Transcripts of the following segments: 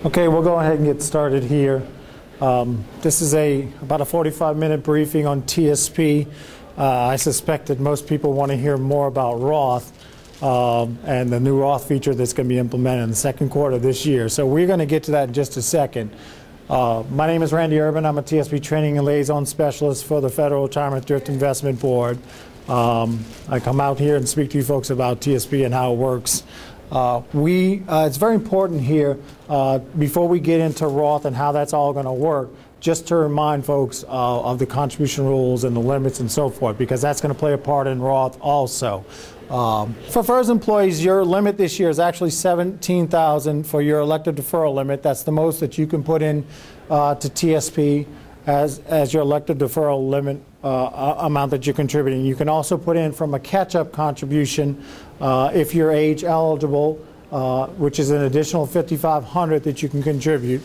Okay, we'll go ahead and get started here. This is about a 45-minute briefing on TSP. I suspect that most people want to hear more about Roth and the new Roth feature that's going to be implemented in the second quarter of this year. So we're going to get to that in just a second. My name is Randall Urban. I'm a TSP Training and Liaison Specialist for the Federal Retirement Thrift Investment Board. I come out here and speak to you folks about TSP and how it works. It's very important here, before we get into Roth and how that's all going to work, just to remind folks of the contribution rules and the limits and so forth, because that's going to play a part in Roth also. For FERS employees, your limit this year is actually $17,000 for your elective deferral limit. That's the most that you can put in to TSP as your elective deferral limit amount that you're contributing. You can also put in from a catch-up contribution if you're age eligible, which is an additional $5,500 that you can contribute.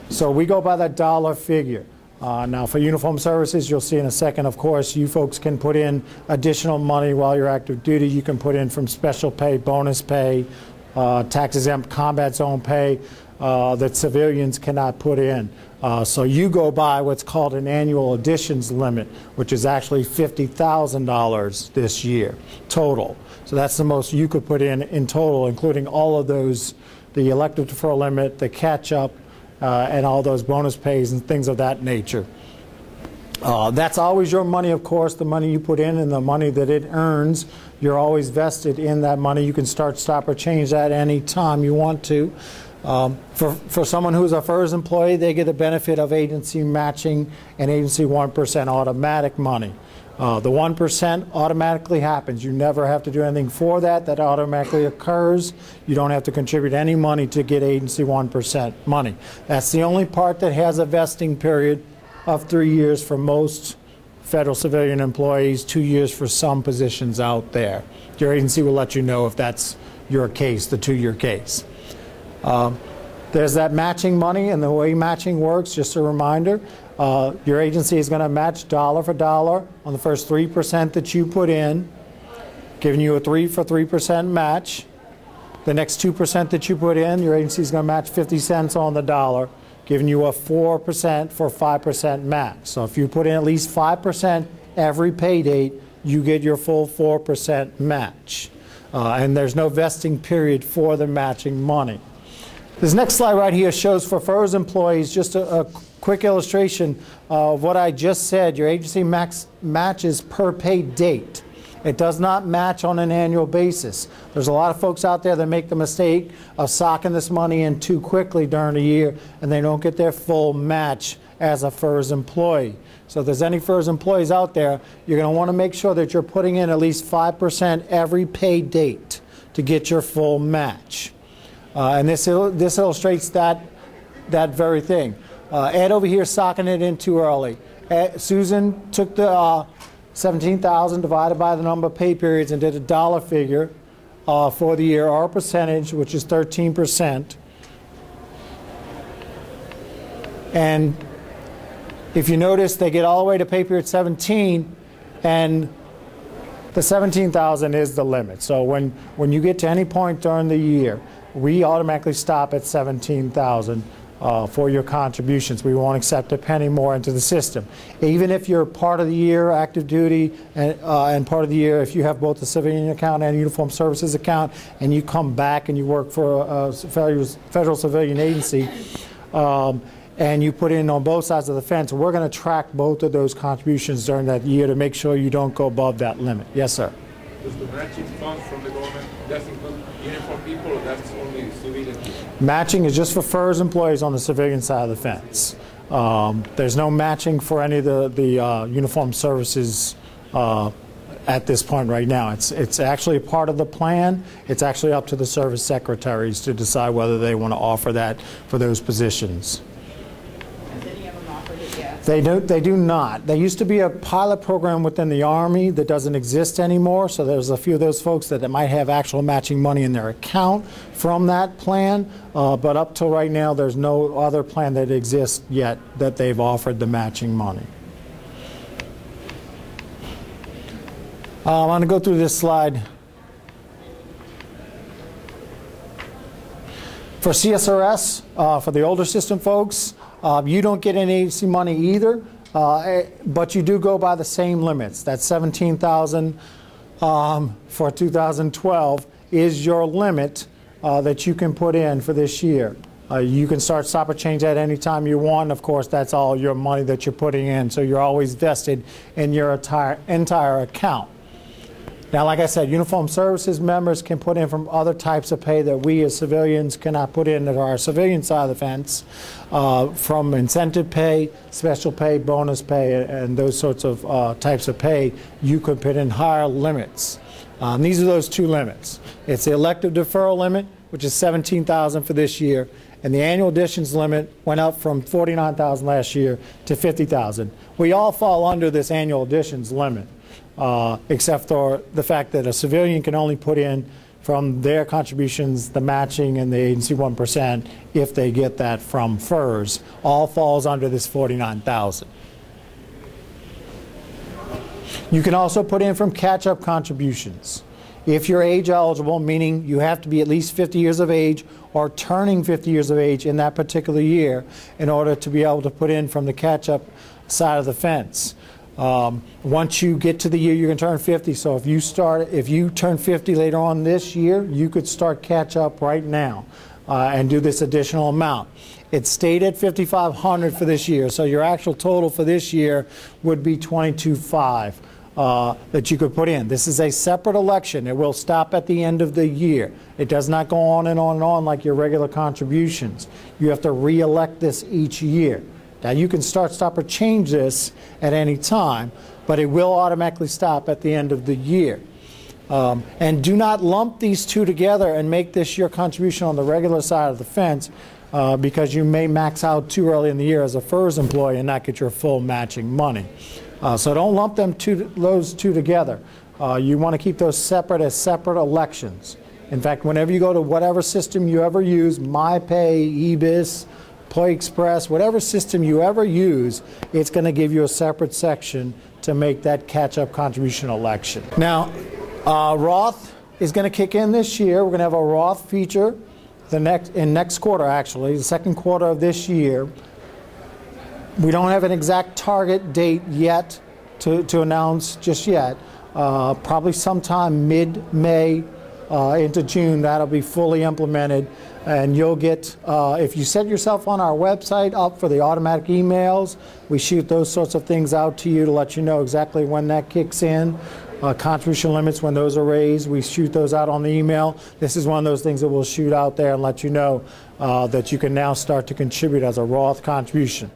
So we go by that dollar figure. Now for uniform services, you'll see in a second, of course, you folks can put in additional money while you're active duty. You can put in from special pay, bonus pay, tax-exempt combat zone pay that civilians cannot put in. So you go by what's called an annual additions limit, which is actually $50,000 this year total. So that's the most you could put in total, including all of those, the elective deferral limit, the catch-up, and all those bonus pays and things of that nature. That's always your money, of course, the money you put in and the money that it earns. You're always vested in that money. You can start, stop, or change that any time you want to. For someone who's a FERS employee, they get the benefit of agency matching and agency 1% automatic money. The 1% automatically happens. You never have to do anything for that. That automatically occurs. You don't have to contribute any money to get agency 1% money. That's the only part that has a vesting period of 3 years for most federal civilian employees, 2 years for some positions out there. Your agency will let you know if that's your case, the 2-year case. There's that matching money, and the way matching works, just a reminder, your agency is going to match dollar for dollar on the first 3% that you put in, giving you a 3 for 3% match. The next 2% that you put in, your agency is going to match 50 cents on the dollar, giving you a 4% for 5% match. So if you put in at least 5% every pay date, you get your full 4% match. And there's no vesting period for the matching money. This next slide right here shows for FERS employees just a quick illustration of what I just said. Your agency matches per pay date. It does not match on an annual basis. There's a lot of folks out there that make the mistake of socking this money in too quickly during the year, and they don't get their full match as a FERS employee. So if there's any FERS employees out there, you're going to want to make sure that you're putting in at least 5% every pay date to get your full match. And this illustrates that very thing. Ed over here socking it in too early. Susan took the 17,000 divided by the number of pay periods and did a dollar figure for the year, or a percentage, which is 13%. And if you notice, they get all the way to pay period 17, and the 17,000 is the limit. So when you get to any point during the year, we automatically stop at 17,000 for your contributions. We won't accept a penny more into the system. Even if you're part of the year active duty and part of the year if you have both the civilian account and uniform services account, and you come back and you work for a federal civilian agency, and you put in on both sides of the fence, we're going to track both of those contributions during that year to make sure you don't go above that limit. Yes, sir. Does the matching funds from the government, that's include uniform people, or that's only civilian people? Matching is just for FERS employees on the civilian side of the fence. There's no matching for any of the uniform services at this point right now. It's actually a part of the plan. It's actually up to the service secretaries to decide whether they want to offer that for those positions. They do not. There used to be a pilot program within the Army that doesn't exist anymore, so there's a few of those folks that might have actual matching money in their account from that plan, but up till right now there's no other plan that exists yet that they've offered the matching money. I'm going to go through this slide For CSRS, for the older system folks, you don't get any agency money either, but you do go by the same limits. That $17,000 for 2012 is your limit that you can put in for this year. You can start, stop, or change that anytime you want. Of course, that's all your money that you're putting in, so you're always vested in your entire account. Now, like I said, uniformed services members can put in from other types of pay that we as civilians cannot put in at our civilian side of the fence, from incentive pay, special pay, bonus pay, and those sorts of types of pay. You could put in higher limits. These are those two limits. It's the elective deferral limit, which is $17,000 for this year, and the annual additions limit went up from $49,000 last year to $50,000. We all fall under this annual additions limit, except for the fact that a civilian can only put in from their contributions the matching and the agency 1% if they get that from FERS. All falls under this $49,000. You can also put in from catch-up contributions. If you're age eligible, meaning you have to be at least 50 years of age or turning 50 years of age in that particular year in order to be able to put in from the catch-up side of the fence. Once you get to the year you're going to turn 50, so if you turn 50 later on this year, you could start catch-up right now and do this additional amount. It stayed at $5,500 for this year, so your actual total for this year would be $22,500. That you could put in. This is a separate election. It will stop at the end of the year. It does not go on and on and on like your regular contributions. You have to re-elect this each year. Now you can start, stop, or change this at any time, but it will automatically stop at the end of the year. And do not lump these two together and make this your contribution on the regular side of the fence, because you may max out too early in the year as a FERS employee and not get your full matching money. So don't lump those two together. You want to keep those separate as separate elections. In fact, whenever you go to whatever system you ever use, MyPay, EBIS, Play Express, whatever system you ever use, it's going to give you a separate section to make that catch-up contribution election. Now, Roth is going to kick in this year. We're going to have a Roth feature in next quarter, actually, the second quarter of this year. We don't have an exact target date yet to announce just yet. Probably sometime mid-May into June, that'll be fully implemented. And you'll get, if you set yourself on our website up for the automatic emails, we shoot those sorts of things out to you to let you know exactly when that kicks in. Contribution limits, when those are raised, we shoot those out on the email. This is one of those things that we'll shoot out there and let you know that you can now start to contribute as a Roth contribution.